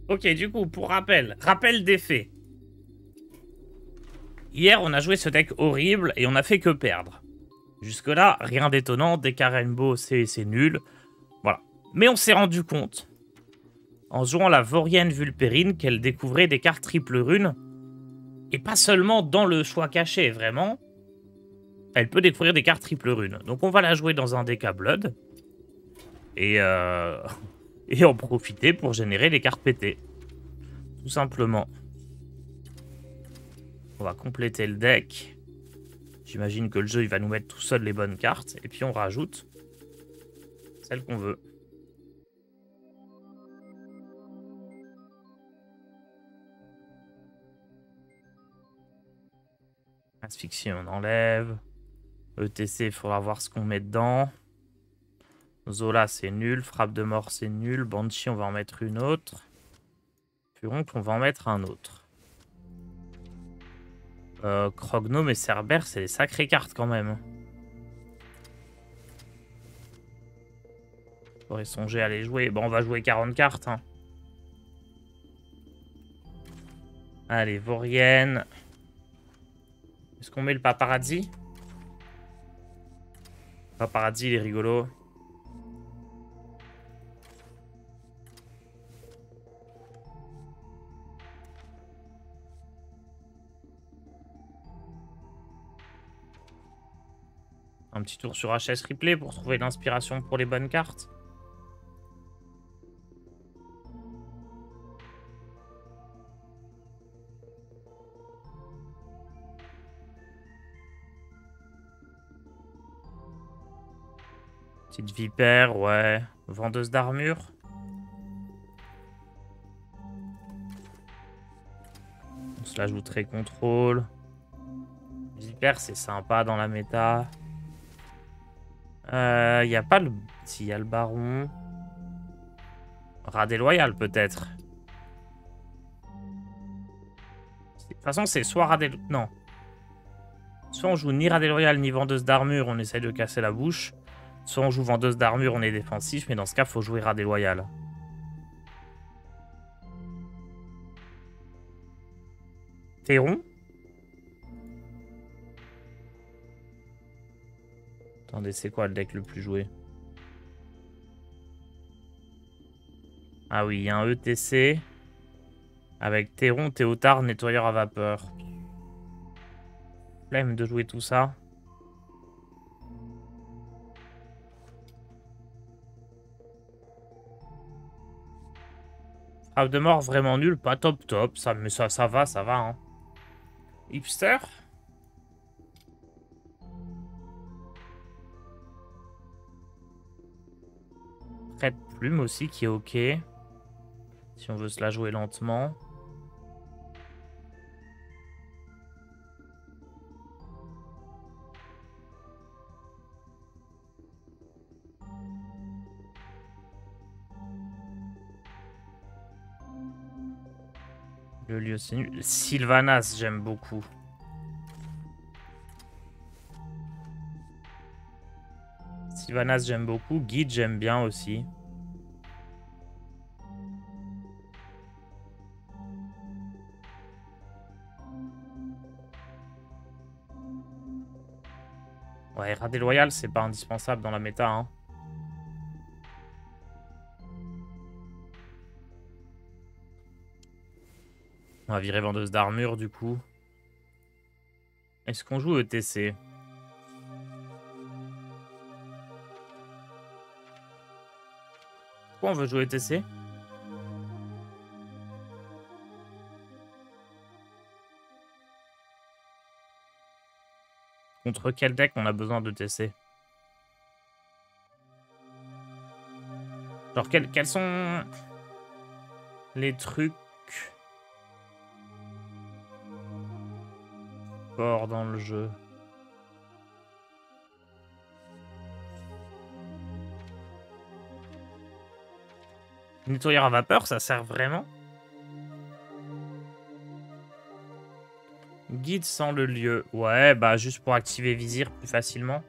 Ok, du coup, pour rappel des faits. Hier, on a joué ce deck horrible et on a fait que perdre. Jusque-là, rien d'étonnant, deck à Rainbow, c'est nul. Voilà. Mais on s'est rendu compte, en jouant la Vorienne Vulpérine, qu'elle découvrait des cartes triple rune. Et pas seulement dans le choix caché, vraiment. Elle peut découvrir des cartes triple rune. Donc on va la jouer dans un deck à Blood. Et, et en profiter pour générer les cartes pétées. Tout simplement. On va compléter le deck. J'imagine que le jeu il va nous mettre tout seul les bonnes cartes. Et puis on rajoute celles qu'on veut. Asphyxie, on enlève. ETC, il faudra voir ce qu'on met dedans. Zola, c'est nul. Frappe de mort, c'est nul. Banshee, on va en mettre une autre. Furoncle, on va en mettre un autre. Crognome et Cerbère, c'est des sacrées cartes quand même. J'aurais songé à les jouer. Bon, on va jouer 40 cartes. Hein. Allez, Vorienne. Est-ce qu'on met le paparazzi? Paparazzi, il est rigolo. Un petit tour sur HS Replay pour trouver l'inspiration pour les bonnes cartes. Petite vipère, ouais. Vendeuse d'armure. On se l'ajouterait contrôle. Vipère, c'est sympa dans la méta. Y a pas le... Si, y a le baron. Rat déloyal, peut-être. De toute façon, c'est soit rat déloyal... Non. Soit on joue ni rat déloyal, ni vendeuse d'armure, on essaye de casser la bouche. Soit on joue vendeuse d'armure, on est défensif, mais dans ce cas, faut jouer rat déloyal. Théron. Attendez, c'est quoi le deck le plus joué? Ah oui, il y a un ETC. Avec Théron, Théotard, nettoyeur à vapeur. Flemme de jouer tout ça. Frappe de mort vraiment nul, pas top top. Ça, mais ça va, hein. Hipster. Prête plume aussi qui est ok. Si on veut se la jouer lentement. Le lieu c'est nul. Sylvanas, j'aime beaucoup. Sylvanas, j'aime beaucoup. Guide, j'aime bien aussi. Ouais, rat déloyal, c'est pas indispensable dans la méta. Hein. On va virer vendeuse d'armure du coup. Est-ce qu'on joue ETC? Pourquoi on veut jouer ETC? Contre quel deck on a besoin de TC? Genre, quels sont les trucs forts dans le jeu? Nettoyeur à vapeur, ça sert vraiment? Guide sans le lieu. Ouais, bah juste pour activer Vizir plus facilement.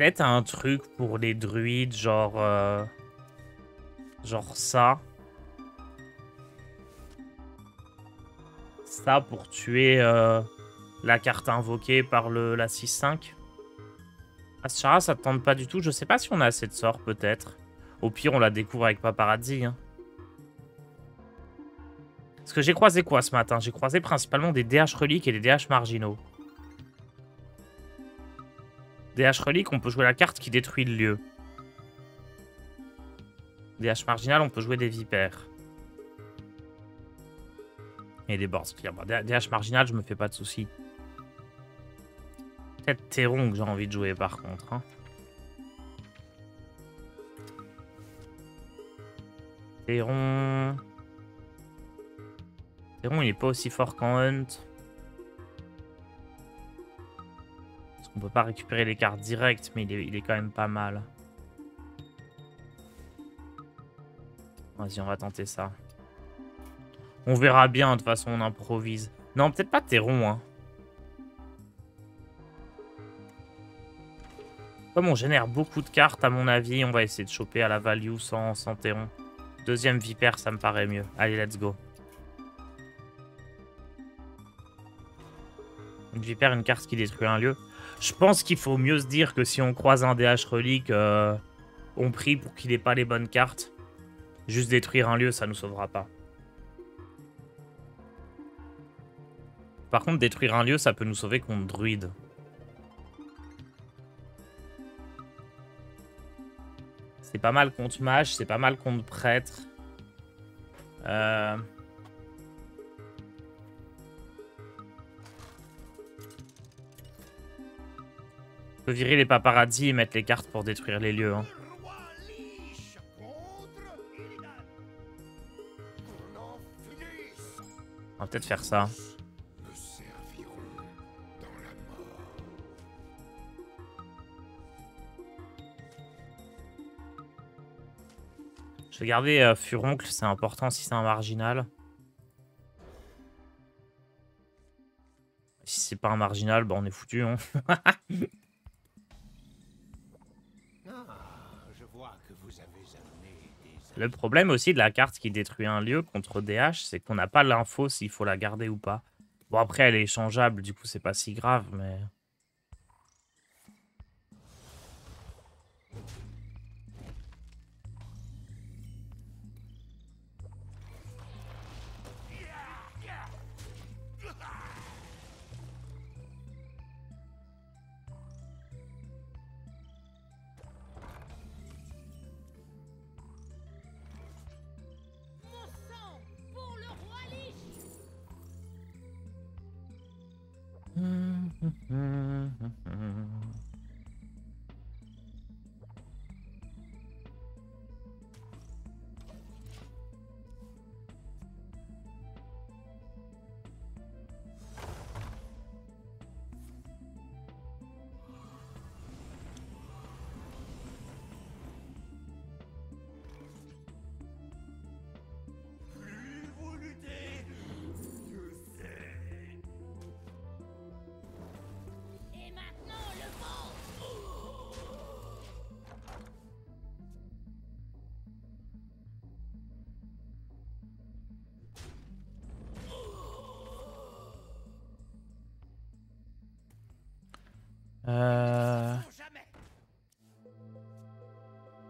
Peut-être un truc pour les druides, genre... genre ça. Ça pour tuer la carte invoquée par la 6-5. Ashara, ça te tente pas du tout. Je sais pas si on a assez de sorts, peut-être. Au pire, on la découvre avec Paparazzi. Hein. Parce que j'ai croisé quoi ce matin? J'ai croisé principalement des DH reliques et des DH marginaux. DH reliques, on peut jouer la carte qui détruit le lieu. DH marginal, on peut jouer des vipères. Et des boards clear. Bon, DH marginal, je me fais pas de soucis. Peut-être Théron que j'ai envie de jouer par contre. Hein. Théron... Théron, il est pas aussi fort qu'en Hunt. Parce qu'on peut pas récupérer les cartes directes, mais il est quand même pas mal. Vas-y, on va tenter ça. On verra bien, de toute façon, on improvise. Non, peut-être pas Théron, hein. Comme on génère beaucoup de cartes, à mon avis, on va essayer de choper à la value sans Théron. Deuxième vipère, ça me paraît mieux. Allez, let's go. Une vipère, une carte qui détruit un lieu. Je pense qu'il faut mieux se dire que si on croise un DH relique, on prie pour qu'il ait pas les bonnes cartes. Juste détruire un lieu, ça nous sauvera pas. Par contre, détruire un lieu, ça peut nous sauver contre druide. C'est pas mal contre mage, c'est pas mal contre prêtre. On peut virer les paparazzi et mettre les cartes pour détruire les lieux. Hein. On va peut-être faire ça. Je vais garder Furoncle, c'est important si c'est un marginal. Si c'est pas un marginal, bah on est foutu. Hein. Le problème aussi de la carte qui détruit un lieu contre DH, c'est qu'on n'a pas l'info s'il faut la garder ou pas. Bon, après, elle est échangeable, du coup, c'est pas si grave, mais...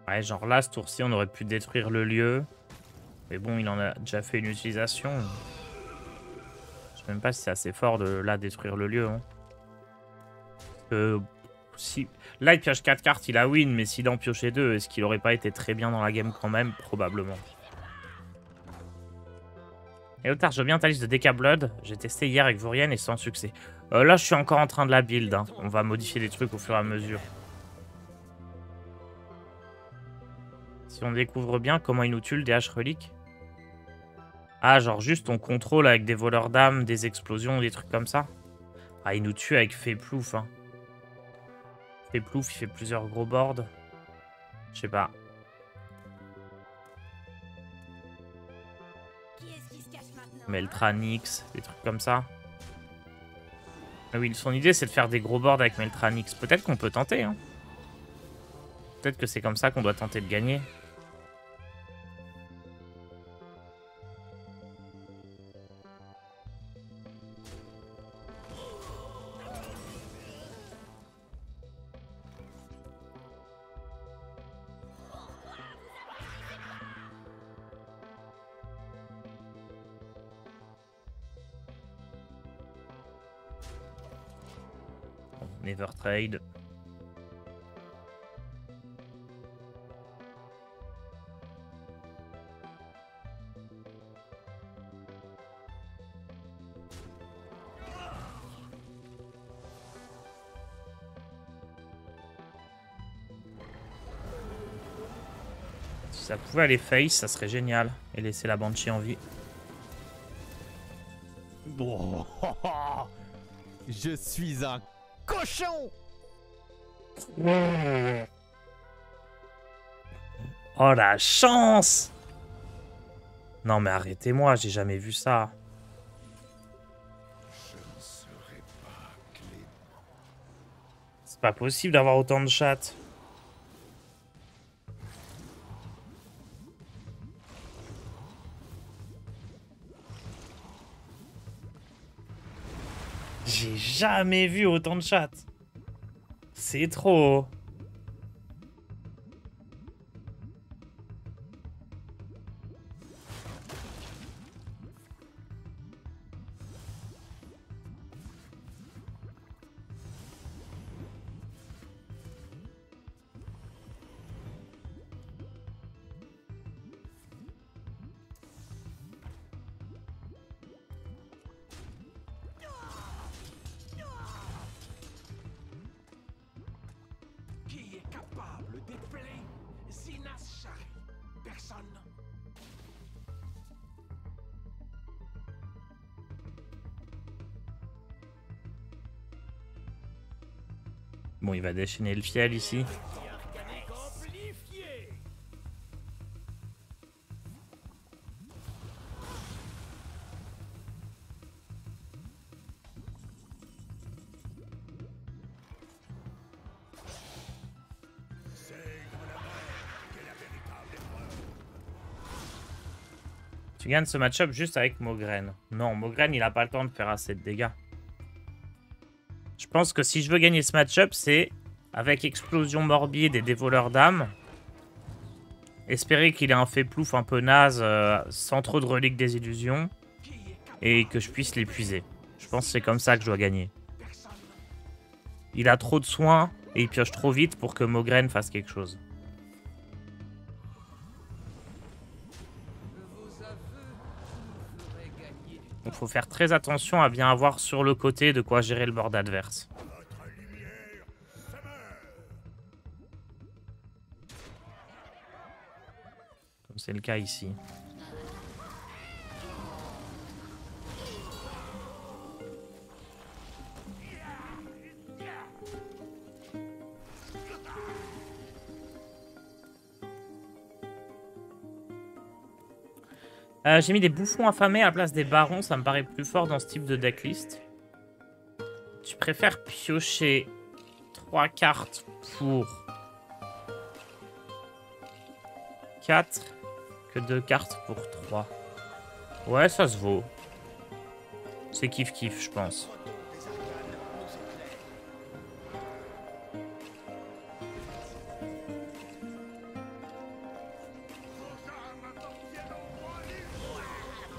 Ouais, genre là, ce tour-ci, on aurait pu détruire le lieu. Mais bon, il en a déjà fait une utilisation. Je sais même pas si c'est assez fort de là détruire le lieu. Hein. Si... Là, il pioche 4 cartes, il a win. Mais s'il en piochait 2, est-ce qu'il aurait pas été très bien dans la game quand même? Probablement. Et Otar, je veux bien ta liste de DK Blood. J'ai testé hier avec Vorian et sans succès. Là, je suis encore en train de la build. Hein. On va modifier des trucs au fur et à mesure. Si on découvre bien comment il nous tue le DH relique. Ah, genre juste on contrôle avec des voleurs d'âmes, des explosions, des trucs comme ça. Ah, il nous tue avec Féplouf. Hein. Féplouf, il fait plusieurs gros boards. Je sais pas. Meltranix, des trucs comme ça. Ah oui, son idée c'est de faire des gros boards avec Meltranix. Peut-être qu'on peut tenter. Hein. Peut-être que c'est comme ça qu'on doit tenter de gagner. Never trade. Si ça pouvait aller face, ça serait génial. Et laisser la Banshee en vie. Oh, je suis un cochon. Oh la chance! Non mais arrêtez-moi, j'ai jamais vu ça. C'est pas possible d'avoir autant de chattes. J'ai jamais vu autant de chattes. C'est trop. Qui est capable d'épeler Zinas Shari? Personne. Bon, il va déchaîner le fiel ici. Amplifié. Tu gagnes ce match-up juste avec Mograine. Non, Mograine, il a pas le temps de faire assez de dégâts. Je pense que si je veux gagner ce match-up, c'est avec Explosion Morbide et des voleurs d'âme. Espérer qu'il ait un fait plouf un peu naze, sans trop de reliques des illusions. Et que je puisse l'épuiser. Je pense que c'est comme ça que je dois gagner. Il a trop de soins et il pioche trop vite pour que Mograine fasse quelque chose. Donc faut faire très attention à bien avoir sur le côté de quoi gérer le board adverse. Comme c'est le cas ici. J'ai mis des bouffons affamés à la place des barons, ça me paraît plus fort dans ce type de decklist. Tu préfères piocher 3 cartes pour 4 que 2 cartes pour 3. Ouais, ça se vaut. C'est kiff-kiff, je pense.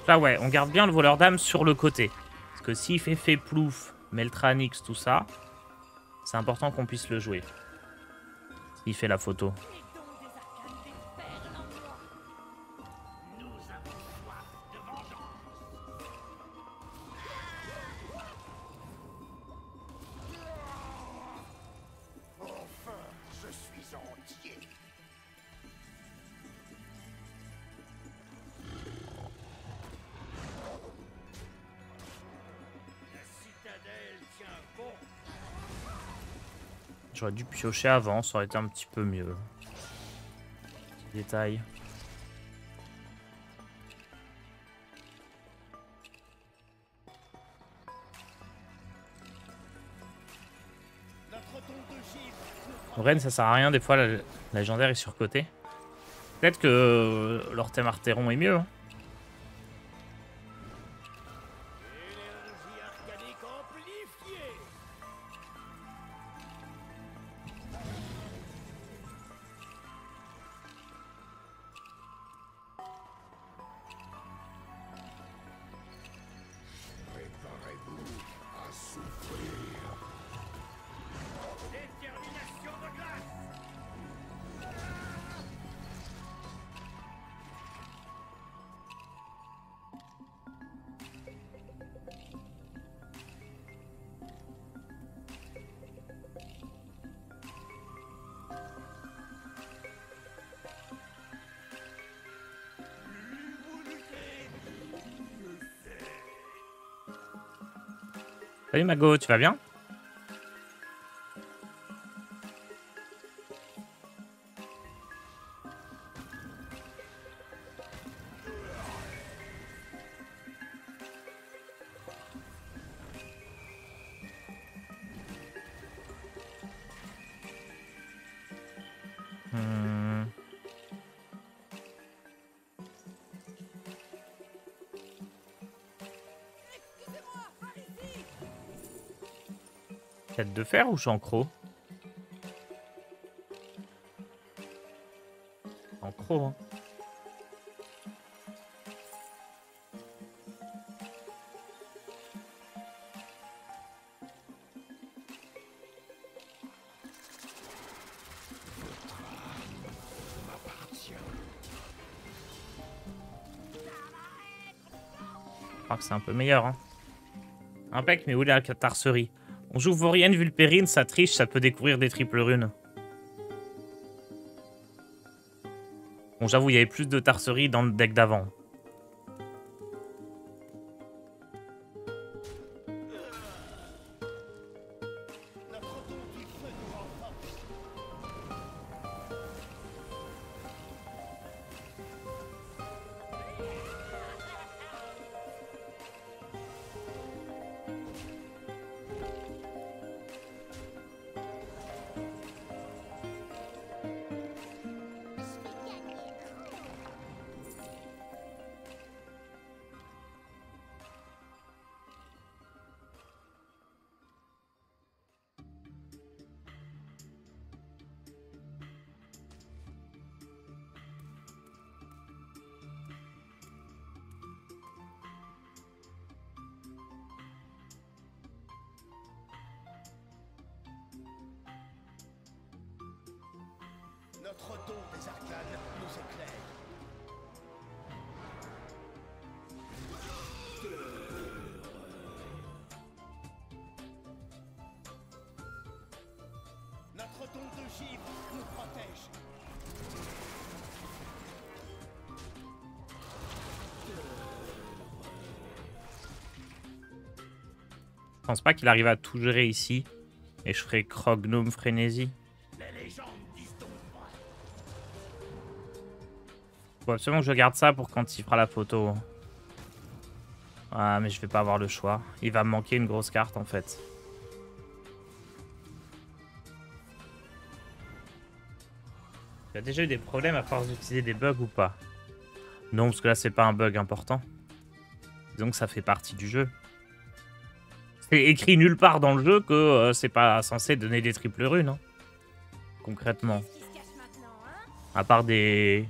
Là, ouais, on garde bien le voleur d'âme sur le côté. Parce que s'il fait plouf, Meltranix, tout ça, c'est important qu'on puisse le jouer. Il fait la photo. J'aurais dû piocher avant, ça aurait été un petit peu mieux. Petit détail. Notre tombeau Rennes, ça sert à rien, des fois, la légendaire est surcotée. Peut-être que l'Orthème Artéron est mieux. Hein. Énergie arcanique amplifiée. Préparez-vous à souffrir. Détermination de glace. Salut Mago, tu vas bien? Tête de fer ou chancro? Chancro, hein. Je crois que c'est un peu meilleur, hein. Impec, mais où est la tarserie? On joue Vorienne Vulpérine, ça triche, ça peut découvrir des triples runes. Bon, j'avoue, il y avait plus de tarserie dans le deck d'avant. Notre don des arcanes nous éclaire. Notre don de givre nous protège. Je pense pas qu'il arrive à tout gérer ici. Et je ferai Crognome Frénésie. Les légendes disent donc vrai. Faut absolument que je garde ça pour quand il fera la photo. Ah, mais je vais pas avoir le choix. Il va me manquer une grosse carte en fait. Tu as déjà eu des problèmes à force d'utiliser des bugs ou pas? Non, parce que là c'est pas un bug important. Disons que ça fait partie du jeu. C'est écrit nulle part dans le jeu que c'est pas censé donner des triples runes. Hein. Concrètement. À part des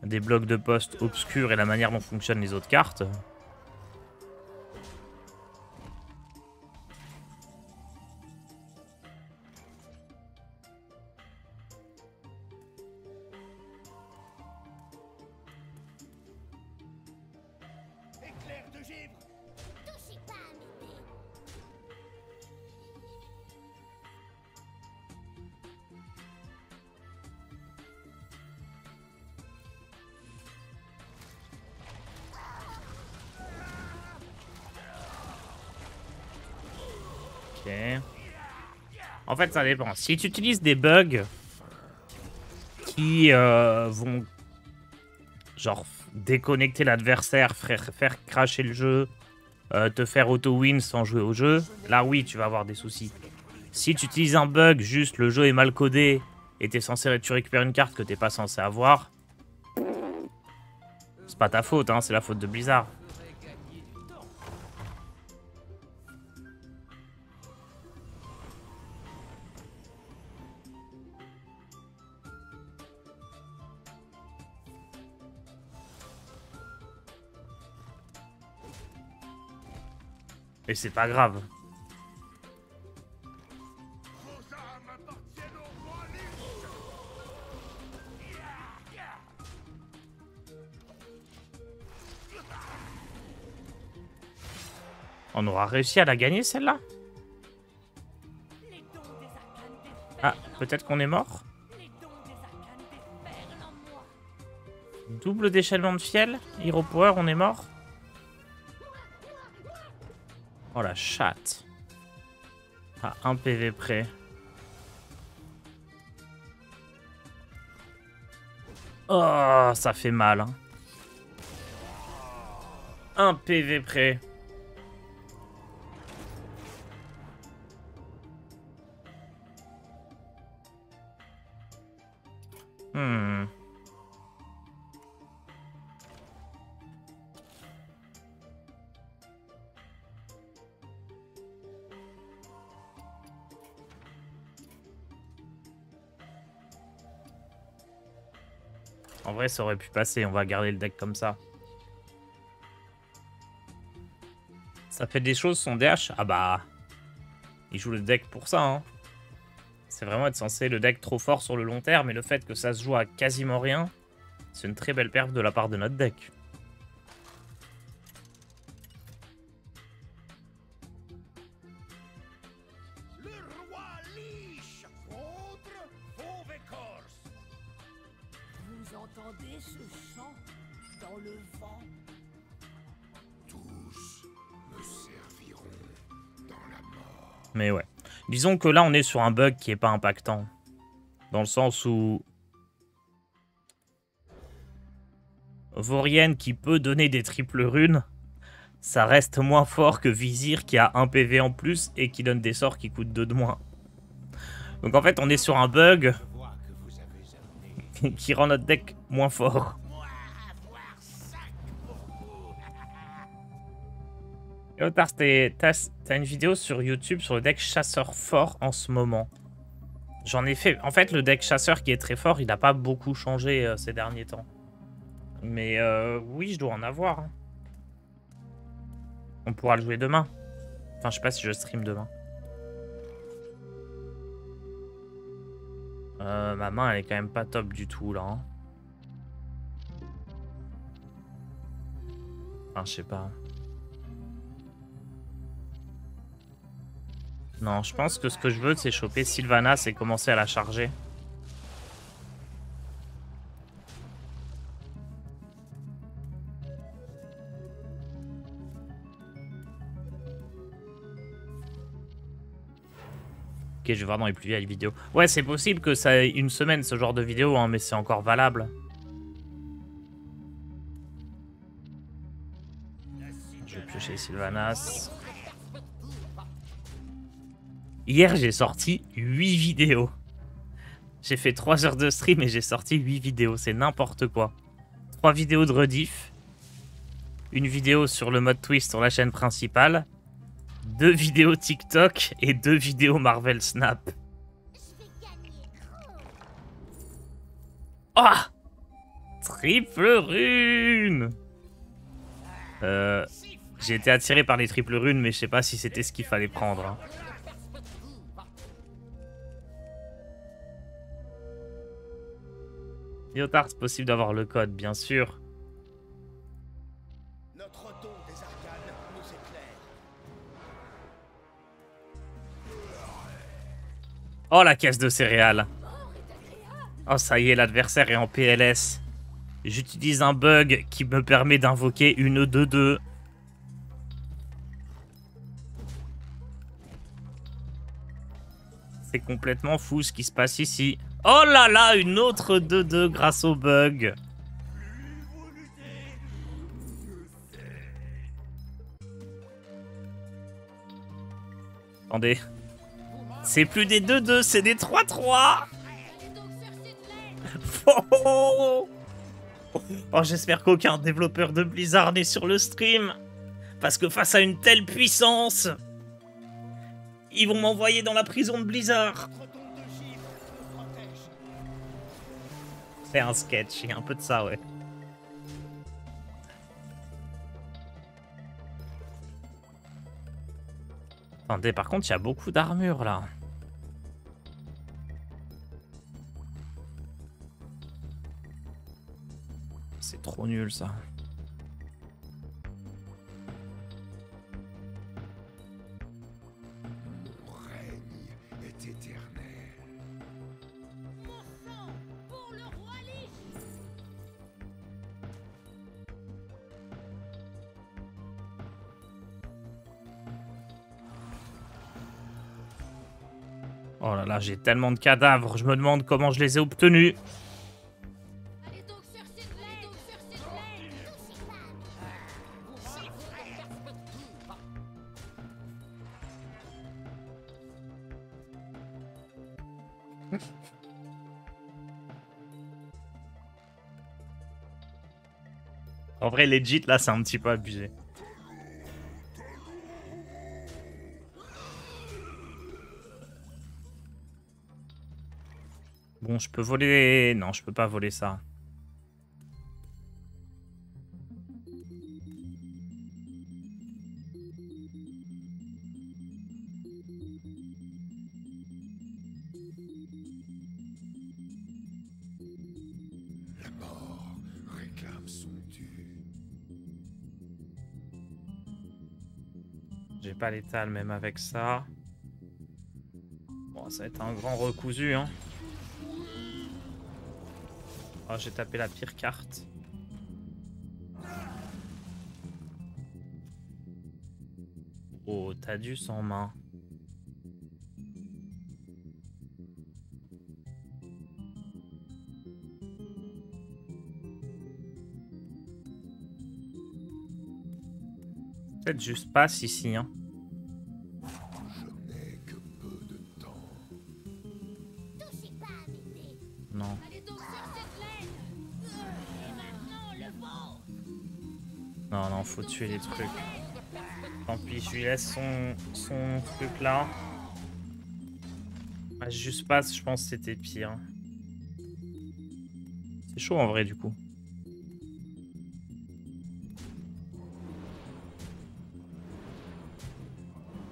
blocs de poste obscurs et la manière dont fonctionnent les autres cartes. Éclair de givre. Touchez pas à mes dés. Ok. En fait, ça dépend. Si tu utilises des bugs qui vont genre déconnecter l'adversaire, faire crasher le jeu, te faire auto-win sans jouer au jeu, là oui, tu vas avoir des soucis. Si tu utilises un bug, juste le jeu est mal codé et t'es censé tu récupères une carte que t'es pas censé avoir, c'est pas ta faute, hein, c'est la faute de Blizzard. Et c'est pas grave. On aura réussi à la gagner celle-là? Ah, peut-être qu'on est mort? Double déchaînement de fiel? Hero Power, on est mort? Oh la chatte. À 1 PV près. Oh, ça fait mal. Hein. 1 PV près. En vrai, ça aurait pu passer. On va garder le deck comme ça. Ça fait des choses, son DH. Ah bah... Il joue le deck pour ça, hein. C'est vraiment être censé le deck trop fort sur le long terme. Et le fait que ça se joue à quasiment rien, c'est une très belle perf de la part de notre deck. Le roi Lich contre Vauvecourt. Vous entendez ce chant dans le vent? Tous me serviront dans la mort. Mais ouais. Disons que là, on est sur un bug qui est pas impactant. Dans le sens où... Vorienne qui peut donner des triples runes, ça reste moins fort que Vizir qui a 1 PV en plus et qui donne des sorts qui coûtent 2 de moins. Donc en fait, on est sur un bug qui rend notre deck moins fort. Et Otar, t'as une vidéo sur YouTube sur le deck chasseur fort en ce moment. J'en ai fait... En fait, le deck chasseur qui est très fort, il n'a pas beaucoup changé ces derniers temps. Mais oui, je dois en avoir. Hein. On pourra le jouer demain. Enfin, je sais pas si je stream demain. Ma main, elle est quand même pas top du tout, là. Hein. Enfin, je sais pas. Non, je pense que ce que je veux, c'est choper Sylvanas et commencer à la charger. Ok, je vais voir dans les plus vieilles vidéos. Ouais, c'est possible que ça ait une semaine, ce genre de vidéo, hein, mais c'est encore valable. Je vais piocher Sylvanas. Hier, j'ai sorti 8 vidéos. J'ai fait 3 heures de stream et j'ai sorti 8 vidéos. C'est n'importe quoi. 3 vidéos de rediff. Une vidéo sur le mode twist sur la chaîne principale. 2 vidéos TikTok et 2 vidéos Marvel Snap. Ah! Triple rune! J'ai été attiré par les triples runes, mais je sais pas si c'était ce qu'il fallait prendre. Hein. Lyotard, c'est possible d'avoir le code, bien sûr. Notre don des arcanes nous éclaire. Oh, la caisse de céréales. Oh, ça y est, l'adversaire est en PLS. J'utilise un bug qui me permet d'invoquer une 2-2. C'est complètement fou ce qui se passe ici. Oh là là, une autre 2-2 grâce au bug. Attendez. C'est plus des 2-2, c'est des 3-3. Oh, oh, j'espère qu'aucun développeur de Blizzard n'est sur le stream. Parce que face à une telle puissance, ils vont m'envoyer dans la prison de Blizzard. C'est un sketch, il y a un peu de ça, ouais. Attendez, par contre, il y a beaucoup d'armure, là. C'est trop nul, ça. Mon règne est éternel. Mon sang pour le roi Lich. Oh là là, j'ai tellement de cadavres, je me demande comment je les ai obtenus. Allez donc sur cette plaine. Allez donc sur cette plaine. En vrai, legit, là, c'est un petit peu abusé. Bon, je peux voler... Non, je peux pas voler ça. La mort réclame son dû. J'ai pas l'étal même avec ça. Bon, ça va être un grand recousu, hein. Oh, j'ai tapé la pire carte. Oh, Tadius en main. Peut-être juste passe ici, hein. Je n'ai que peu de temps. Touchez pas à mes dés. Non. Allez donc sur cette plaine. Et maintenant le vent. Non, non, faut tuer les trucs. Tant pis, je lui laisse son truc là. Ah, juste passe, je pense que c'était pire. C'est chaud en vrai, du coup.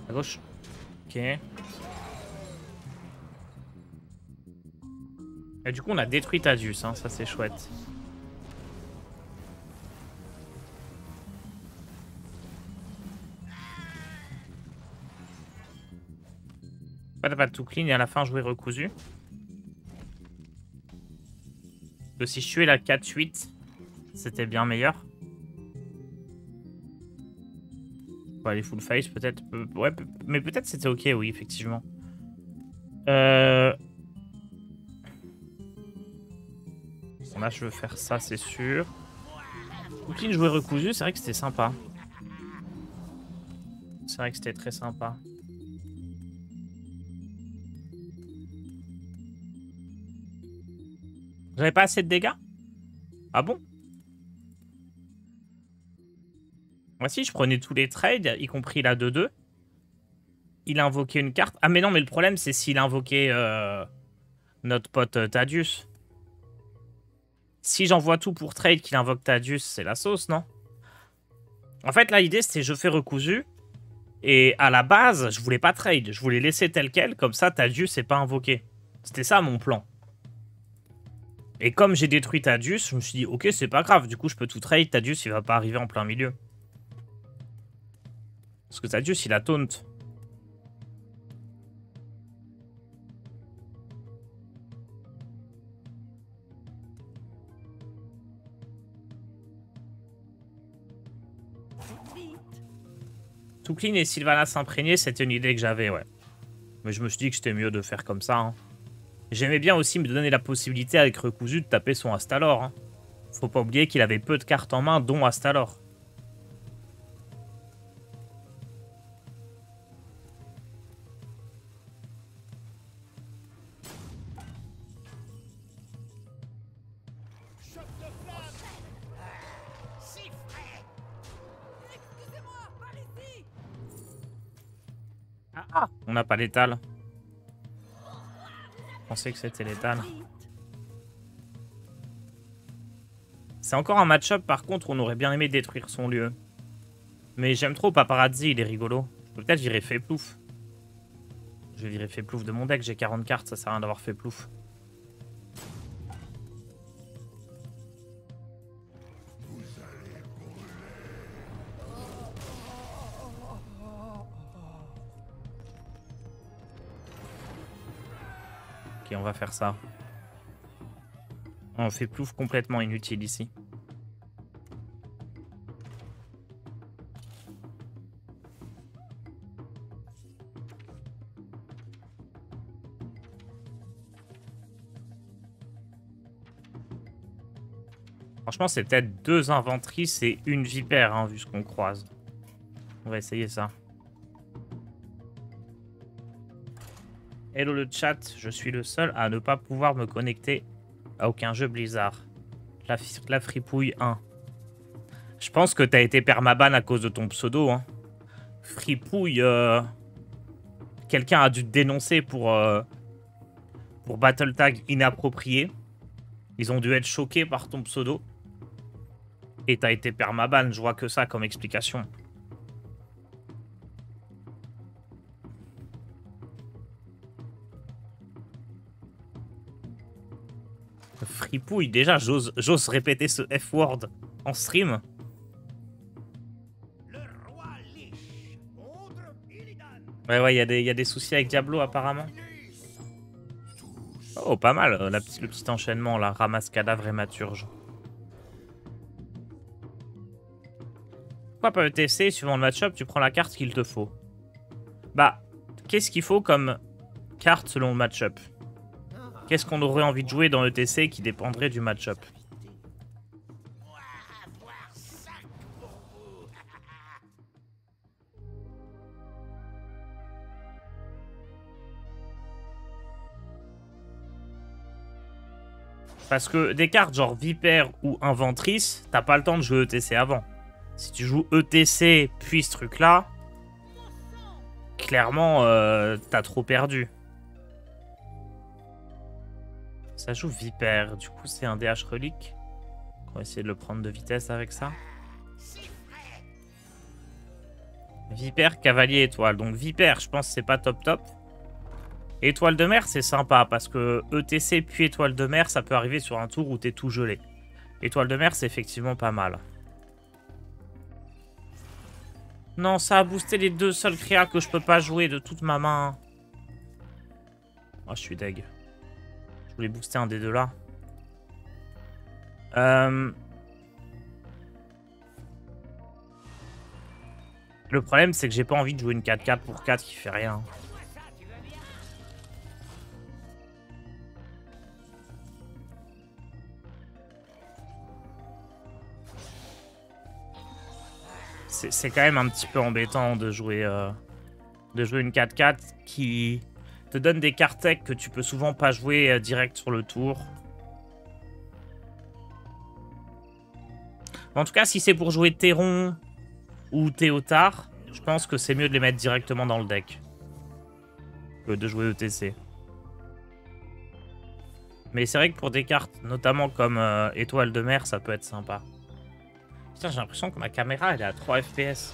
À gauche. Ok. Et du coup, on a détruit Tadius, hein, ça c'est chouette. Pas de tout clean et à la fin jouer recousu. Que si je tuais la 4-8, c'était bien meilleur. Faut aller full face peut-être. Ouais, mais peut-être c'était ok, oui, effectivement. Bon, là, je veux faire ça, c'est sûr. Tout clean jouer recousu, c'est vrai que c'était sympa. C'est vrai que c'était très sympa. J'avais pas assez de dégâts? Ah bon? Moi si, je prenais tous les trades, y compris la 2-2. Il a invoqué une carte. Ah mais non, mais le problème c'est s'il a invoqué notre pote Tadius. Si j'envoie tout pour trade qu'il invoque Tadius, c'est la sauce, non? En fait, là, l'idée c'était je fais recousu. Et à la base, je voulais pas trade. Je voulais laisser tel quel, comme ça Tadius n'est pas invoqué. C'était ça mon plan. Et comme j'ai détruit Tadius, je me suis dit, ok, c'est pas grave. Du coup, je peux tout trade. Tadius, il va pas arriver en plein milieu. Parce que Tadius, il a taunt. Tout clean et Sylvanas s'imprégner, c'était une idée que j'avais, ouais. Mais je me suis dit que c'était mieux de faire comme ça, hein. J'aimais bien aussi me donner la possibilité avec recousu de taper son Astalor, hein. Faut pas oublier qu'il avait peu de cartes en main, dont Astalor. Ah, on n'a pas l'étal. Je pensais que c'était l'étal. C'est encore un match-up, par contre, on aurait bien aimé détruire son lieu. Mais j'aime trop Paparazzi, il est rigolo. Je peux peut-être virer Féplouf. Je vais virer Féplouf de mon deck, j'ai 40 cartes, ça sert à rien d'avoir Féplouf. Ok, on va faire ça. On fait plouf complètement inutile ici. Franchement, c'est peut-être 2 inventrices et une vipère, hein, vu ce qu'on croise. On va essayer ça. Hello le chat, je suis le seul à ne pas pouvoir me connecter à aucun jeu Blizzard. La fripouille 1. Je pense que t'as été permaban à cause de ton pseudo. Hein. Fripouille, quelqu'un a dû te dénoncer pour battle tag inapproprié. Ils ont dû être choqués par ton pseudo. Et t'as été permaban, je vois que ça comme explication. Fripouille, déjà, j'ose répéter ce F-word en stream. Ouais, il y a des soucis avec Diablo, apparemment. Oh, pas mal, le petit enchaînement, là. Ramasse cadavre et maturge. Pourquoi pas ETC, suivant le match-up, tu prends la carte qu'il te faut. Bah, qu'est-ce qu'il faut comme carte selon le match-up? Qu'est-ce qu'on aurait envie de jouer dans ETC qui dépendrait du match-up? Parce que des cartes genre Vipère ou Inventrice, t'as pas le temps de jouer ETC avant. Si tu joues ETC puis ce truc-là, clairement, t'as trop perdu. Ça joue Vipère, du coup c'est un DH relique. On va essayer de le prendre de vitesse avec ça. Vipère, cavalier, étoile. Donc Vipère, je pense que c'est pas top top. Étoile de mer, c'est sympa parce que ETC puis étoile de mer, ça peut arriver sur un tour où t'es tout gelé. Étoile de mer, c'est effectivement pas mal. Non, ça a boosté les 2 seuls créas que je peux pas jouer de toute ma main. Oh, je suis deg. Je voulais booster un des 2 là. Le problème, c'est que j'ai pas envie de jouer une 4-4 pour 4 qui fait rien. C'est quand même un petit peu embêtant de jouer une 4-4 qui te donne des cartes tech que tu peux souvent pas jouer direct sur le tour. En tout cas, si c'est pour jouer Théron ou Théotard, je pense que c'est mieux de les mettre directement dans le deck que de jouer ETC. Mais c'est vrai que pour des cartes, notamment comme Étoile de mer, ça peut être sympa. Putain, j'ai l'impression que ma caméra, elle est à 3 FPS.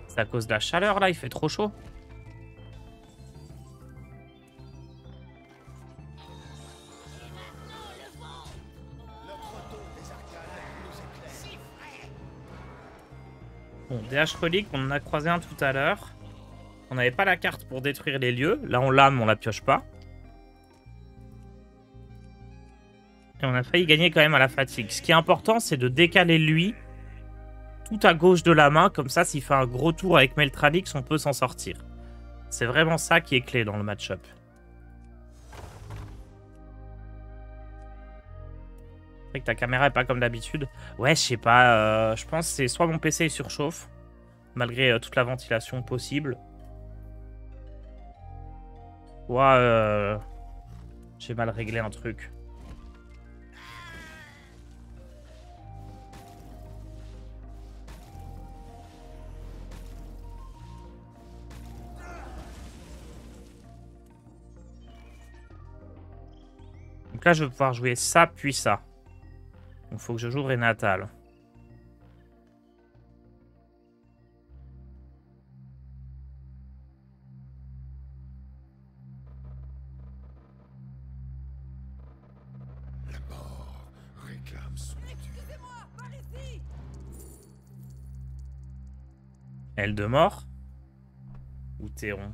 C'est à cause de la chaleur, là, il fait trop chaud. Bon, DH relique, on en a croisé un tout à l'heure. On n'avait pas la carte pour détruire les lieux. Là, on l'a, mais on la pioche pas. Et on a failli gagner quand même à la fatigue. Ce qui est important, c'est de décaler lui tout à gauche de la main. Comme ça, s'il fait un gros tour avec Meltralix, on peut s'en sortir. C'est vraiment ça qui est clé dans le match-up. C'est vrai que ta caméra est pas comme d'habitude. Ouais, je sais pas. Je pense que c'est soit mon PC surchauffe, malgré toute la ventilation possible. Soit j'ai mal réglé un truc. Donc là, je vais pouvoir jouer ça, puis ça. Donc, faut que je joue Renatal. La mort réclame son dû. Elle de mort ou Théron?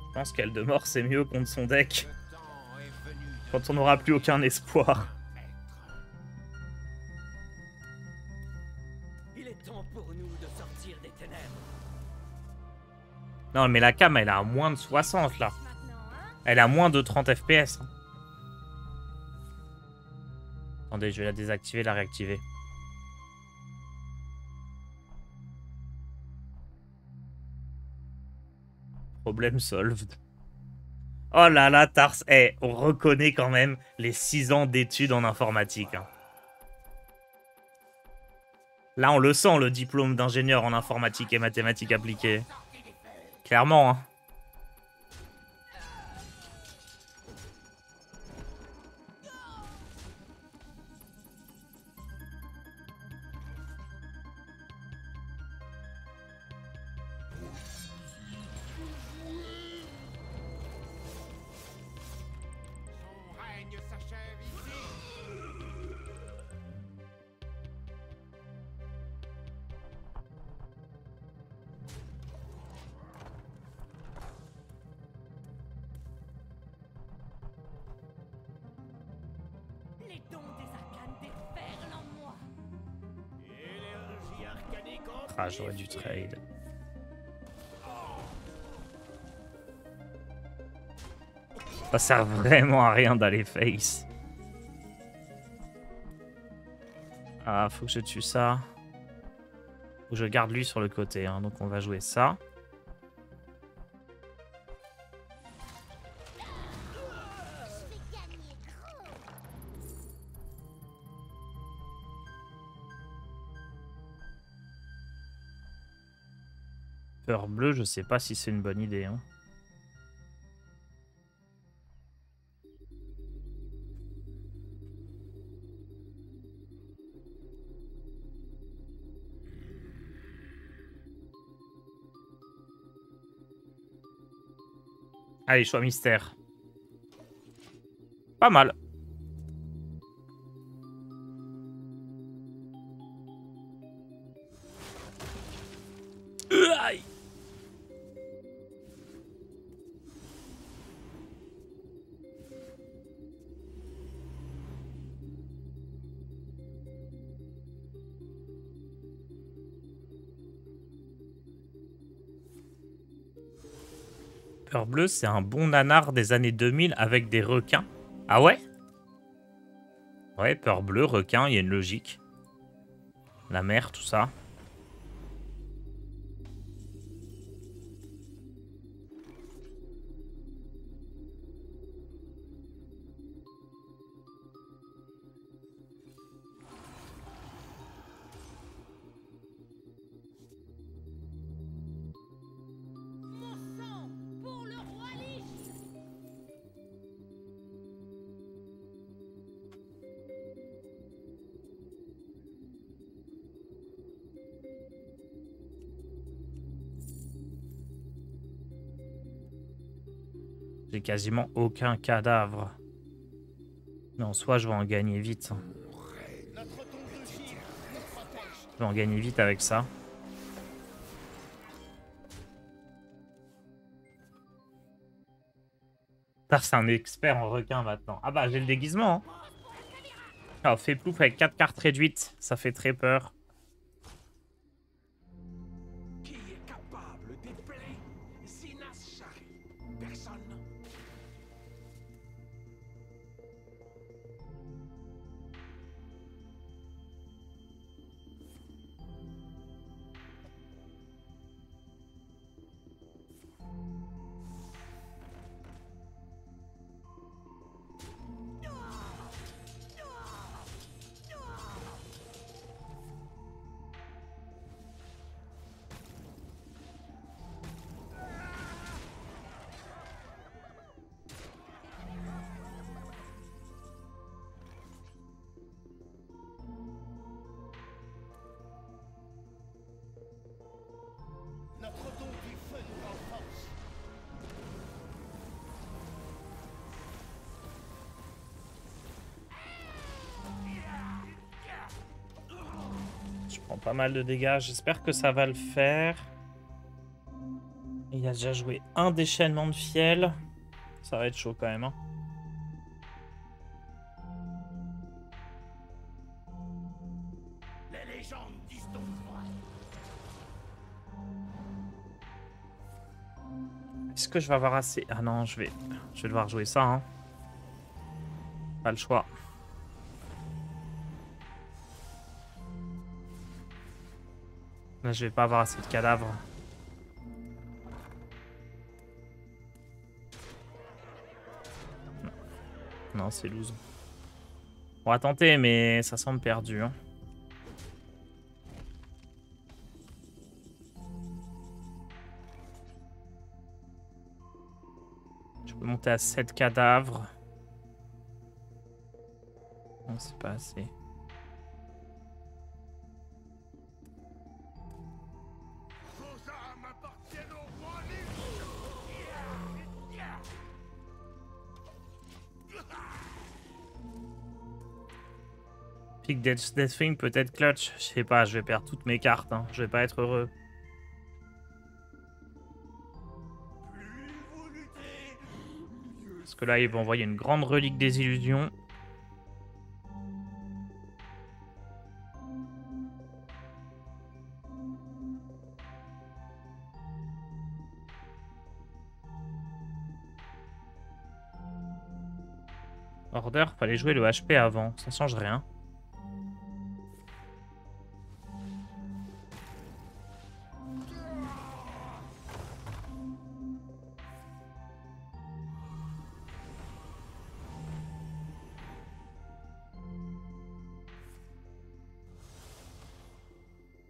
Je pense qu'elle de mort, c'est mieux contre son deck. Le temps est venu de Quand on n'aura plus aucun espoir. maître. Il est temps pour nous de sortir des ténèbres. Non, mais la cam, elle est à moins de 60 là. Elle est à moins de 30 FPS. hein. Attendez, je vais la désactiver, la réactiver. Problème solved. Oh là là, Tars. Eh, on reconnaît quand même les 6 ans d'études en informatique. hein. Là, on le sent, le diplôme d'ingénieur en informatique et mathématiques appliquées. Clairement, hein. Son règne s'achève ici. Les dons des arcanes déferlent en moi. Énergie arcanique en Ah, j'aurais dû trade. Ça sert vraiment à rien d'aller face. Ah, faut que je tue ça. Faut que je garde lui sur le côté, hein. Donc on va jouer ça. Je vais gagner gros. Peur bleue, je sais pas si c'est une bonne idée. Hein. Allez, choix mystère. Pas mal. Aïe. Peur bleue, c'est un bon nanar des années 2000 avec des requins. Ah ouais? Ouais, peur bleue, requin, il y a une logique. La mer, tout ça. Mon sang pour le roi Lich. J'ai quasiment aucun cadavre. Mais en soi, je vais en gagner vite. hein. Je vais en gagner vite avec ça. Putain, c'est un expert en requin maintenant. Ah bah, j'ai le déguisement. Hein. Alors, fait plouf avec 4 cartes réduites. Ça fait très peur. Qui est capable d'épeler Sinas Shari? Personne. Prend pas mal de dégâts. J'espère que ça va le faire. Il a déjà joué un déchaînement de fiel. Ça va être chaud quand même. Hein. Les légendes disent donc vrai. Est-ce que je vais avoir assez... Ah non, je vais devoir jouer ça. Hein. Pas le choix. Là, je vais pas avoir assez de cadavres. Non, c'est loose. On va tenter, mais ça semble perdu. Hein. Je peux monter à 7 cadavres. Non, c'est pas assez. Vos âmes appartiennent au roi Lich. Pick Deathwing peut-être clutch. Je sais pas, je vais perdre toutes mes cartes. Hein. Je vais pas être heureux. Parce que là, ils vont envoyer une grande relique des illusions. Order, fallait jouer le HP avant. Ça change rien.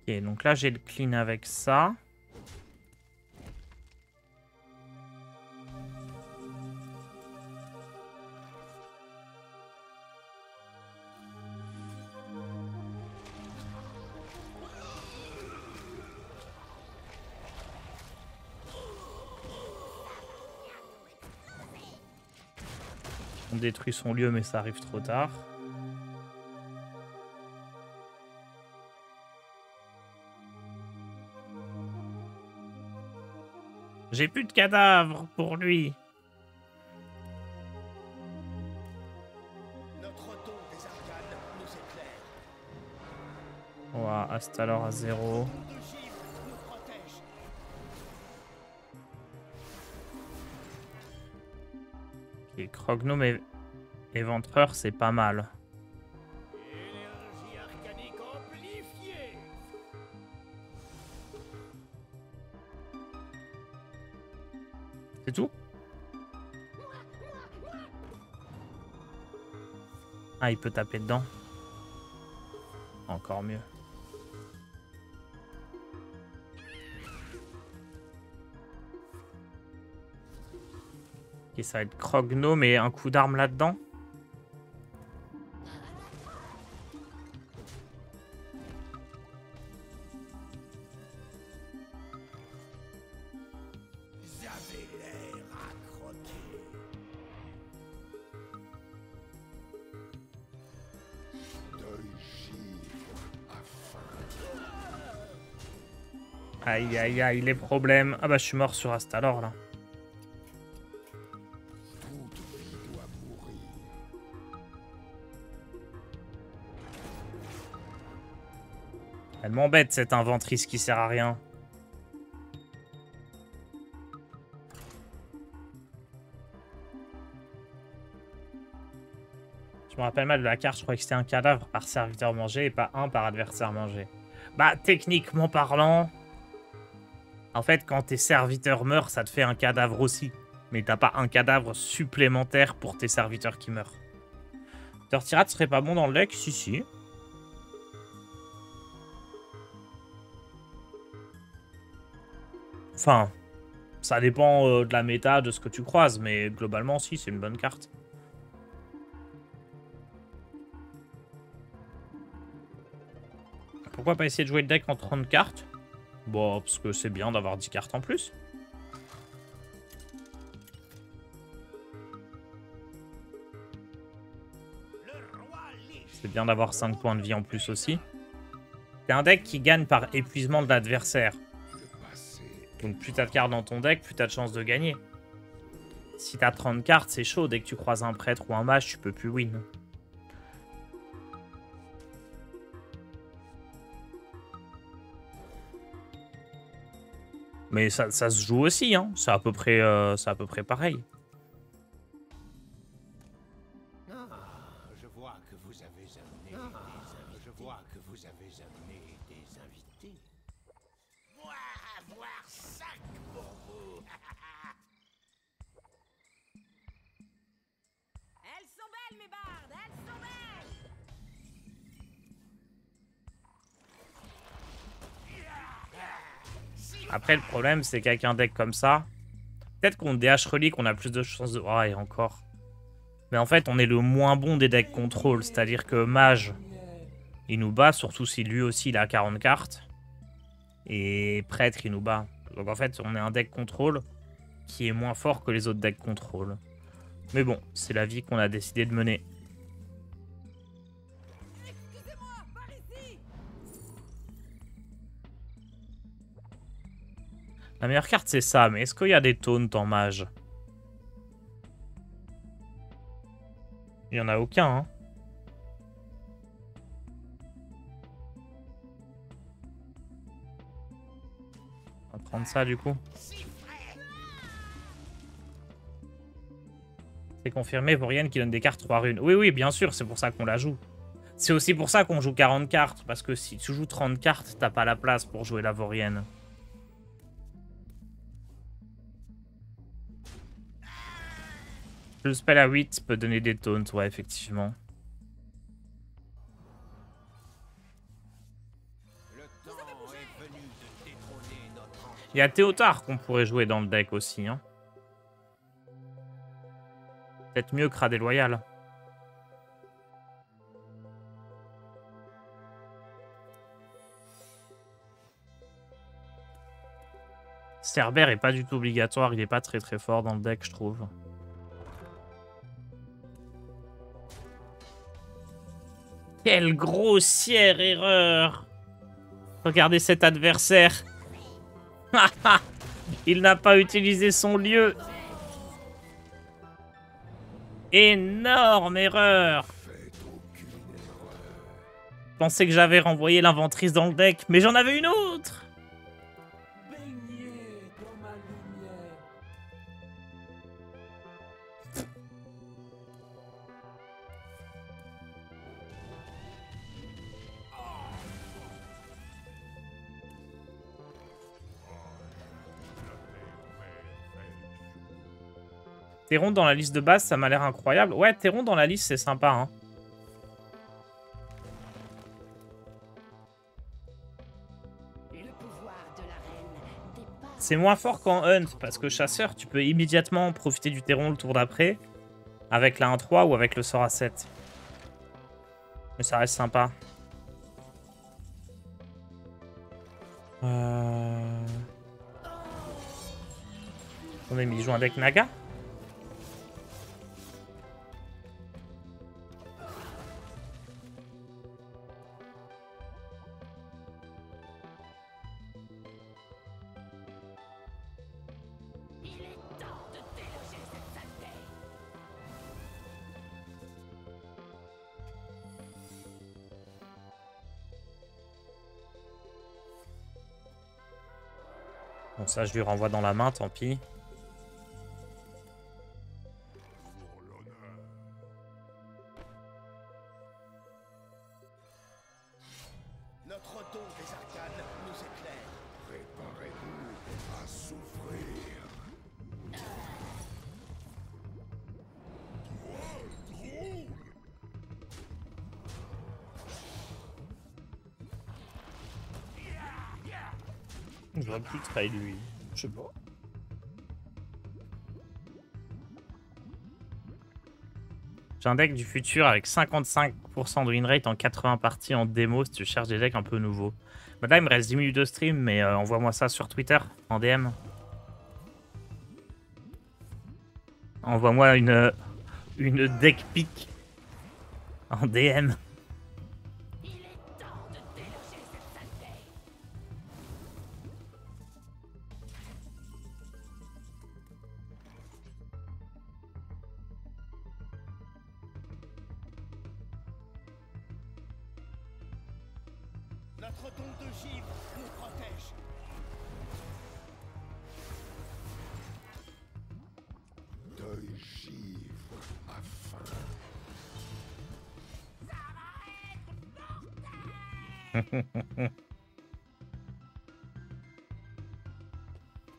Ok, donc là j'ai le clean avec ça. On détruit son lieu, mais ça arrive trop tard. J'ai plus de cadavres pour lui. Notre don des arcanes nous éclaire. Ouah, hasta alors à 0. De givre nous protège. Ok, Crognome et Éventreur, c'est pas mal. Énergie arcanique amplifiée. C'est tout? Ah, il peut taper dedans. Encore mieux. Ok, ça va être Crognome et un coup d'arme là-dedans. J'avais l'air à croquer. De givre à faim. Aïe, aïe, aïe, les problèmes. Ah bah, je suis mort sur Astalor, là. Toute vie doit mourir. Elle m'embête, cette inventrice qui sert à rien. Je me rappelle mal de la carte, je croyais que c'était un cadavre par serviteur mangé et pas un par adversaire mangé. Bah, techniquement parlant... En fait, quand tes serviteurs meurent, ça te fait un cadavre aussi. Mais t'as pas un cadavre supplémentaire pour tes serviteurs qui meurent. Tortirate serait pas bon dans le deck? Si, si. Enfin, ça dépend de la méta, de ce que tu croises, mais globalement, si, c'est une bonne carte. Pourquoi pas essayer de jouer le deck en 30 cartes? Bon, parce que c'est bien d'avoir 10 cartes en plus. C'est bien d'avoir 5 points de vie en plus aussi. C'est un deck qui gagne par épuisement de l'adversaire. Donc plus t'as de cartes dans ton deck, plus t'as de chances de gagner. Si t'as 30 cartes, c'est chaud. Dès que tu croises un prêtre ou un mage, tu peux plus win. Mais ça se joue aussi, hein. C'est à peu près pareil. Je vois que vous avez amené des invités. Je vois que vous avez amené des invités. Moi, avoir 5 pour vous. Elles sont belles, mes bardes, elles sont belles. Après, le problème, c'est qu'avec un deck comme ça, peut-être qu'on DH Relique, on a plus de chances de... Oh, et encore. Mais en fait, on est le moins bon des decks contrôle. C'est-à-dire que Mage, il nous bat, surtout si lui aussi, il a 40 cartes. Et Prêtre, il nous bat. Donc en fait, on est un deck contrôle qui est moins fort que les autres decks contrôle. Mais bon, c'est la vie qu'on a décidé de mener. Excusez-moi, par ici. La meilleure carte, c'est ça. Mais est-ce qu'il y a des taunts en Mage? Il n'y en a aucun, hein. On va prendre ça, du coup. C'est confirmé, Vorienne qui donne des cartes 3 runes. Oui, oui, bien sûr, c'est pour ça qu'on la joue. C'est aussi pour ça qu'on joue 40 cartes. Parce que si tu joues 30 cartes, t'as pas la place pour jouer la Vorienne. Le spell à 8 peut donner des taunts, ouais, effectivement. Il y a Théotard qu'on pourrait jouer dans le deck aussi, hein. Peut-être mieux que Radé Loyal. Cerbère est pas du tout obligatoire, il est pas très très fort dans le deck, je trouve. Quelle grossière erreur! Regardez cet adversaire. Il n'a pas utilisé son lieu. Énorme erreur. Je pensais que j'avais renvoyé l'inventrice dans le deck, mais j'en avais une autre. Baignez dans ma lumière. Théron dans la liste de base, ça m'a l'air incroyable. Ouais, Théron dans la liste, c'est sympa, hein. C'est moins fort qu'en Hunt, parce que Chasseur, tu peux immédiatement profiter du Théron le tour d'après, avec la 1-3 ou avec le sort à 7. Mais ça reste sympa. On a mis joue un deck Naga. Bon, ça, je lui renvoie dans la main, tant pis. Notre don des arcanes nous éclaire. Préparez-vous à souffrir. J'aurais pu trade lui. Je sais pas. J'ai un deck du futur avec 55% de win rate en 80 parties en démo si tu cherches des decks un peu nouveaux. Bah là, il me reste 10 minutes de stream, mais envoie-moi ça sur Twitter, en DM. Envoie-moi une deck pick en DM. Notre don de givre nous protège. De givre à faim.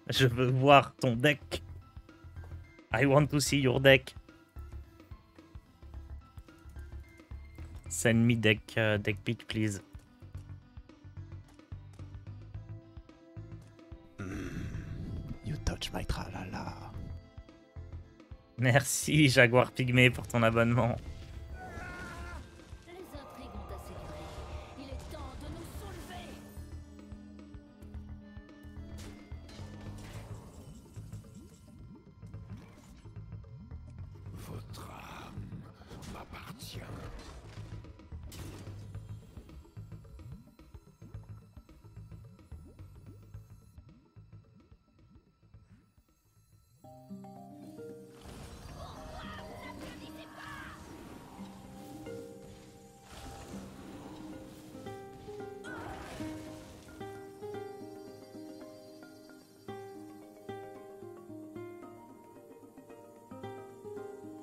Je veux voir ton deck. I want to see your deck. Send me deck pic, please. You touch my tralala. Merci Jaguar Pygmée pour ton abonnement. Les intrigues ont assez duré. Il est temps de nous soulever. Votre âme m'appartient.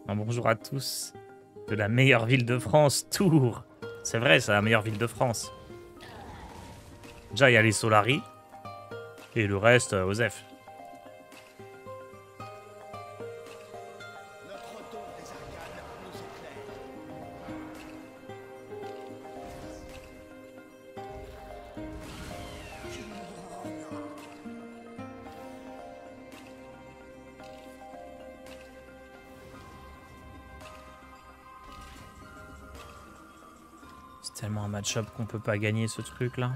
Un bonjour à tous de la meilleure ville de France, Tours. C'est vrai, c'est la meilleure ville de France. Déjà, il y a les Solari. Et le reste, Osef. Notre don des arcanes nous éclaire. C'est tellement un match-up qu'on peut pas gagner ce truc-là.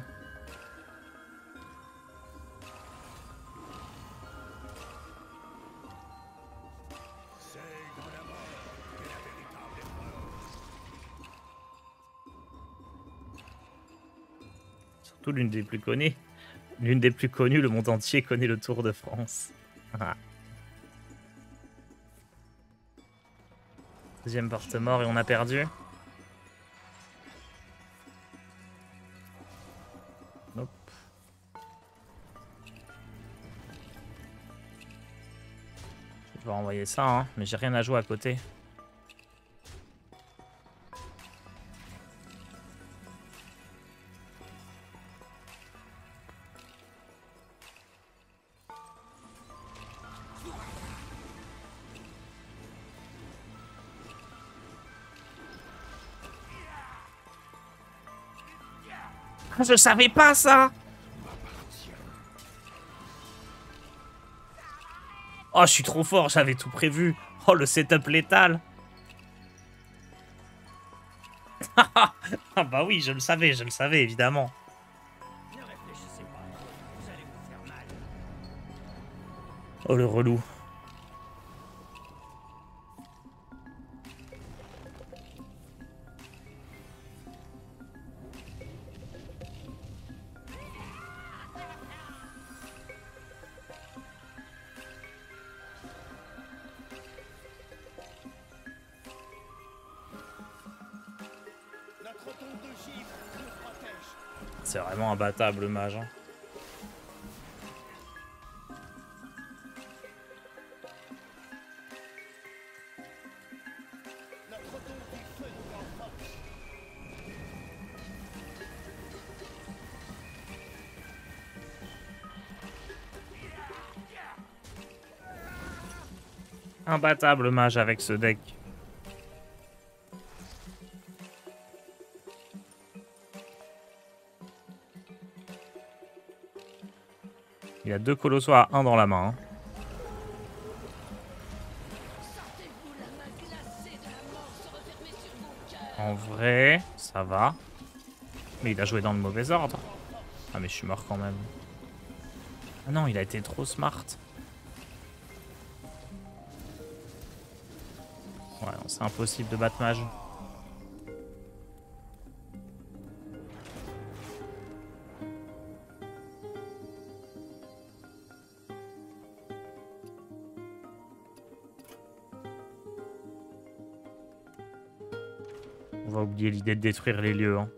Surtout l'une des plus connues. L'une des plus connues, le monde entier connaît le Tour de France. Deuxième porte-mort et on a perdu. Hop. Je vais envoyer ça, hein, mais j'ai rien à jouer à côté. Je savais pas ça. Oh, je suis trop fort, j'avais tout prévu. Oh, le setup létal. Ah bah oui, je le savais, évidemment. Ne réfléchissez pas, vous allez vous faire mal. Oh, le relou. Notre don de givre nous protège. C'est vraiment imbattable, le mage. Hein. Notre don du feu nous renforce. Imbattable, le mage, avec ce deck. Il a 2 colossos à 1 dans la main. Hein. Sentez-vous la main glacée de la mort se refermer sur vos cœurs. En vrai, ça va. Mais il a joué dans le mauvais ordre. Ah mais je suis mort quand même. Ah non, il a été trop smart. Ouais, c'est impossible de battre mage. On va oublier l'idée de détruire les lieux. Hein.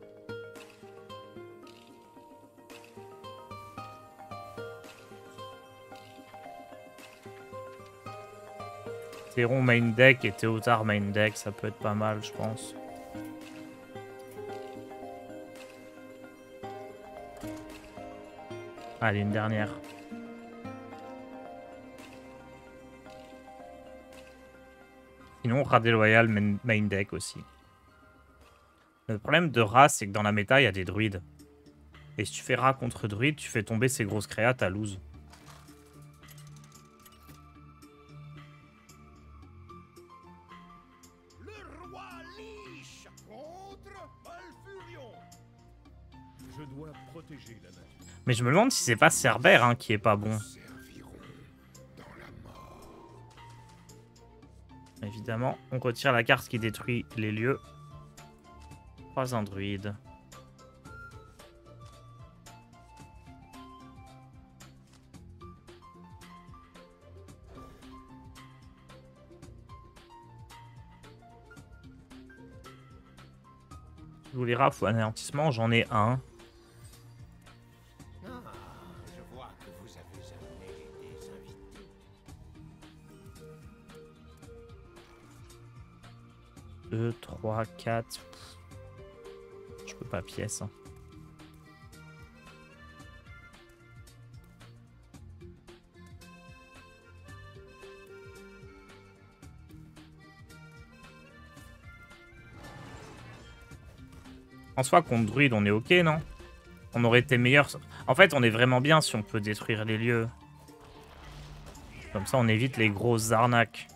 Théron main deck et Théotard main deck, ça peut être pas mal, je pense. Allez, une dernière. Sinon, rat déloyal main deck aussi. Le problème de rat, c'est que dans la méta, il y a des druides. Et si tu fais rat contre druide, tu fais tomber ces grosses créas, à lose. Le roi Lich contre Malfurion. Je dois protéger la nature. Mais je me demande si c'est pas Cerbère hein, qui est pas bon. Serviront dans la mort. Évidemment, on retire la carte qui détruit les lieux. Pas un druide. Je voulais raf ou anéantissement, j'en ai un. Ah, je vois que vous avez amené des invités. 2, 3, 4. Je peux pas pièce. Hein. En soi, contre druide, on est ok, non? On aurait été meilleur. En fait, on est vraiment bien si on peut détruire les lieux. Comme ça, on évite les grosses arnaques.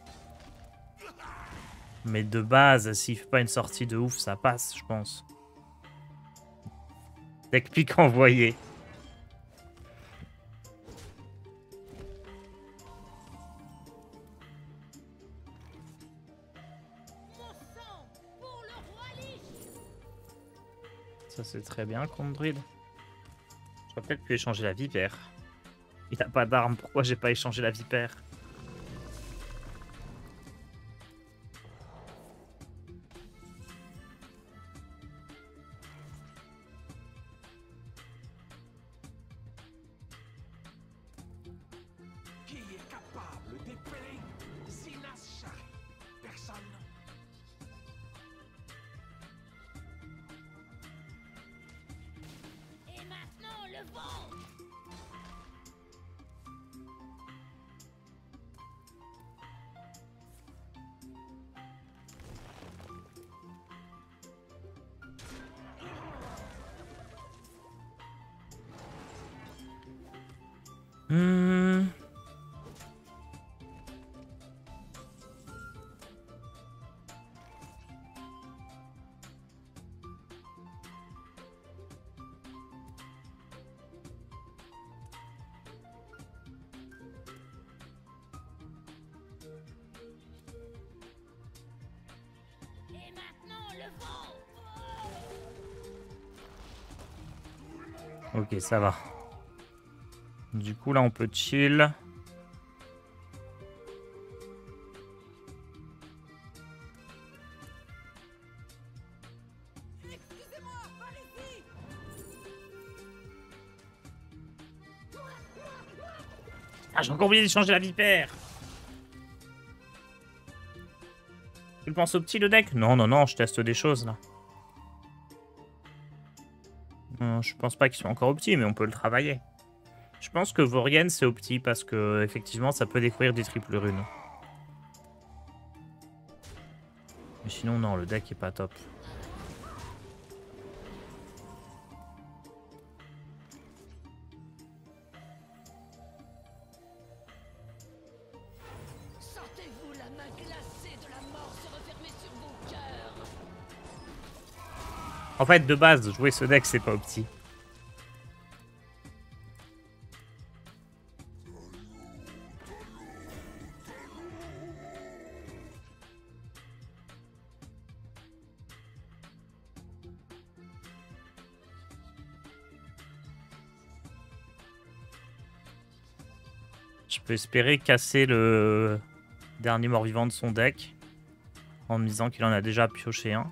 Mais de base, s'il fait pas une sortie de ouf, ça passe, je pense. Deck pique envoyé. Mon sang pour le roi Lich. Ça, c'est très bien contre druide. J'aurais peut-être pu échanger la vipère. Il a pas d'arme, pourquoi j'ai pas échangé la vipère? Qui est capable d'épeler Zinas Shari? Personne. Et maintenant le vent. Hmm. Et maintenant le vent. Ok, ça va. Du coup, là, on peut chill. Ah, j'ai encore oublié d'échanger la vipère. Tu le penses au petit, le deck? Non, non, non, je teste des choses, là. Non, je pense pas qu'il soit encore au petit, mais on peut le travailler. Je pense que Vorienne, c'est au petit, parce que, effectivement, ça peut découvrir des triples runes. Mais sinon, non, le deck est pas top. Sentez-vous la main glacée de la mort se refermer sur vos cœurs. En fait, de base, jouer ce deck, c'est pas au petit. Je peux espérer casser le dernier mort-vivant de son deck en me disant qu'il en a déjà pioché un.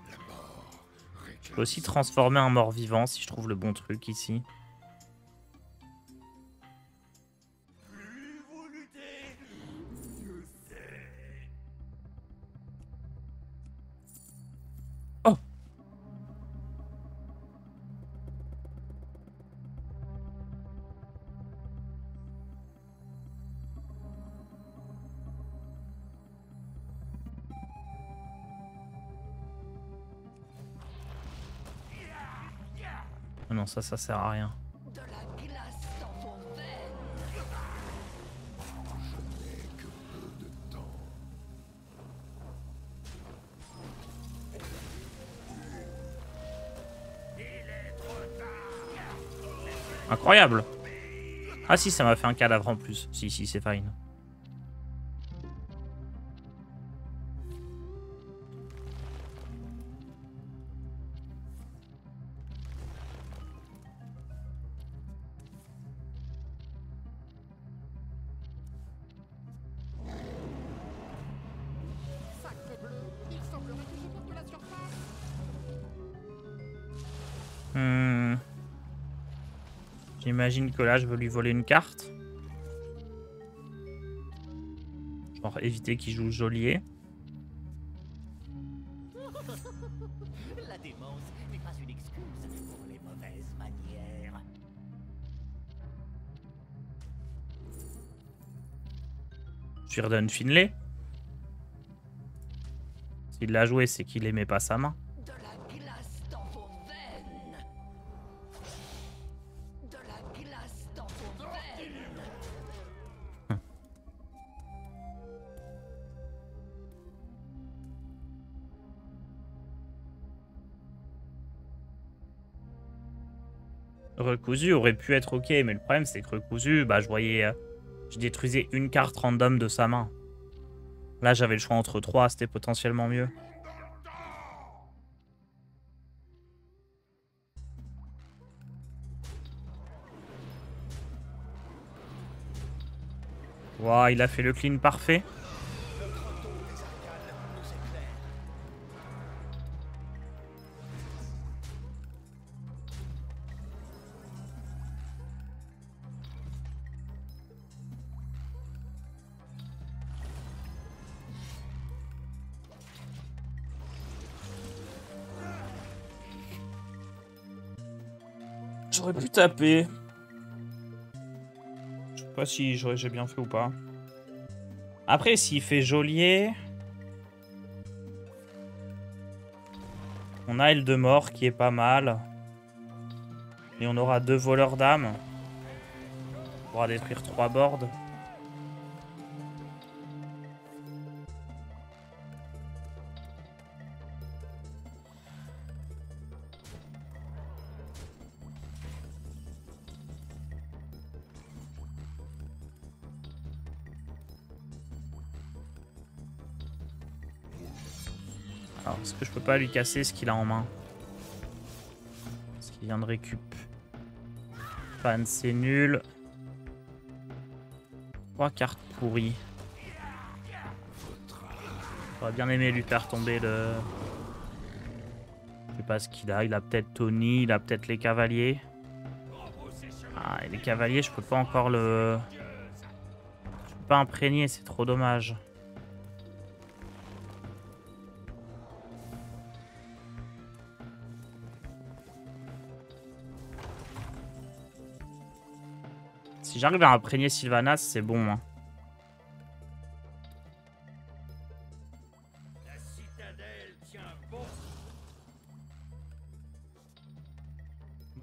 Je peux aussi transformer un mort-vivant si je trouve le bon truc ici. Plus vous luttez, mieux c'est. Non, ça sert à rien. De la glace dans vos veines. Je n'ai que peu de temps. Incroyable. Ah si, ça m'a fait un cadavre en plus. Si, c'est fine. J'imagine que là, je veux lui voler une carte. Genre éviter qu'il joue le geôlier. La démence n'est pas une excuse pour les mauvaises manières. Je lui redonne Finlay. S'il l'a joué, c'est qu'il aimait pas sa main. De la glace dans vos veines. De la glace dans vos veines. Recousu aurait pu être ok, mais le problème c'est que Recousu, bah je voyais... je détruisais une carte random de sa main. Là j'avais le choix entre 3, c'était potentiellement mieux. Wow, il a fait le clean parfait. J'aurais pu taper. Je sais pas si j'ai bien fait ou pas. Après, s'il fait geôlier... On a Aile de mort qui est pas mal. Et on aura 2 voleurs d'âme. On pourra détruire 3 boards. Alors, est-ce que je peux pas lui casser ce qu'il a en main? Parce qu'il vient de récup. Fan, c'est nul. 3 cartes pourries. J'aurais bien aimé lui faire tomber le... Je sais pas ce qu'il a. Il a peut-être Tony, il a peut-être les cavaliers. Ah, et les cavaliers, je peux pas encore le... Je peux pas imprégner, c'est trop dommage. Si j'arrive à imprégner Sylvanas, c'est bon. Hein. La citadelle tient bon.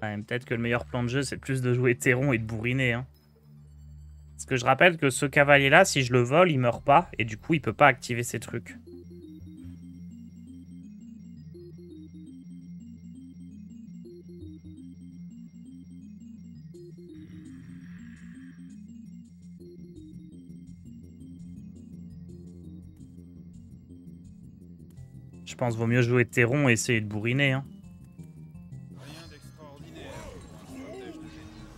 Ouais, peut-être que le meilleur plan de jeu, c'est plus de jouer Théron et de bourriner. Hein. Parce que je rappelle que ce cavalier-là, si je le vole, il meurt pas. Et du coup, il peut pas activer ses trucs. Je pense qu'il vaut mieux jouer Théron et essayer de bourriner. Hein. Rien d'extraordinaire.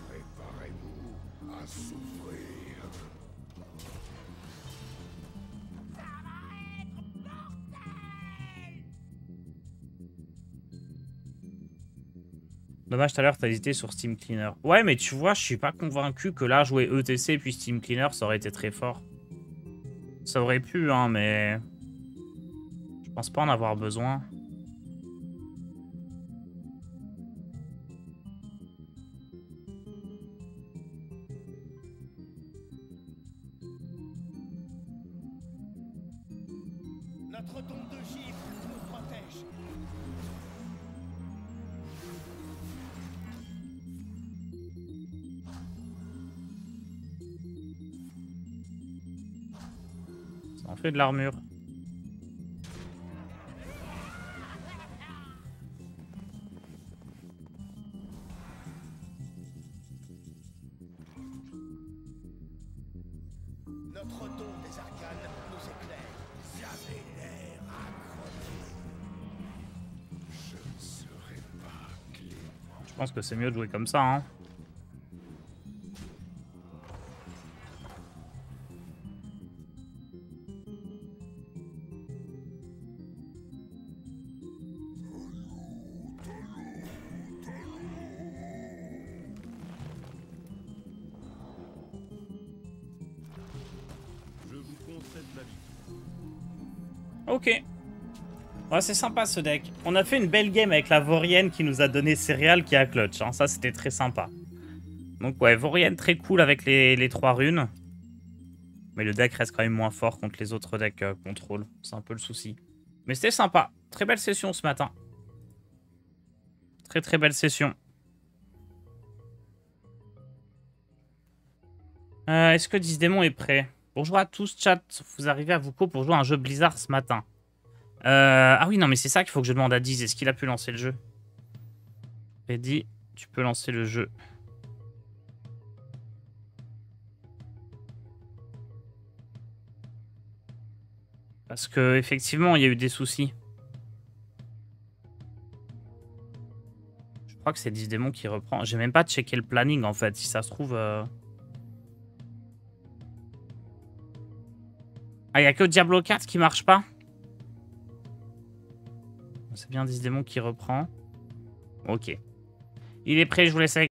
Préparez-vous à souffrir. Dommage, tout à l'heure, t'as hésité sur Steam Cleaner. Ouais, mais tu vois, je suis pas convaincu que là, jouer ETC puis Steam Cleaner, ça aurait été très fort. Ça aurait pu, hein, mais... Je pense pas en avoir besoin. Notre tombe de gifle nous protège. Ça en fait de l'armure. Notre don des arcanes nous éclaire. Vous avez l'air accroché. Je ne serai pas clément. Je pense que c'est mieux de jouer comme ça, hein. Je vous concède la vie. Ok. Ouais, c'est sympa ce deck. On a fait une belle game avec la Vorienne qui nous a donné Céréales qui a clutch. Hein. Ça, c'était très sympa. Donc ouais, Vorienne très cool avec les 3 runes. Mais le deck reste quand même moins fort contre les autres decks contrôle. C'est un peu le souci. Mais c'était sympa. Très belle session ce matin. Très très belle session. Est-ce que 10 démons est prêt? Bonjour à tous, chat. Vous arrivez à vous co pour jouer à un jeu Blizzard ce matin. Ah oui, non, mais c'est ça qu'il faut que je demande à Diz. Est-ce qu'il a pu lancer le jeu? Reddy, tu peux lancer le jeu. Parce que effectivement, il y a eu des soucis. Je crois que c'est 10 démons qui reprend. J'ai même pas checké le planning en fait. Si ça se trouve. Ah, il n'y a que Diablo 4 qui marche pas? C'est bien 10 démons qui reprend. Ok. Il est prêt, je vous laisse avec.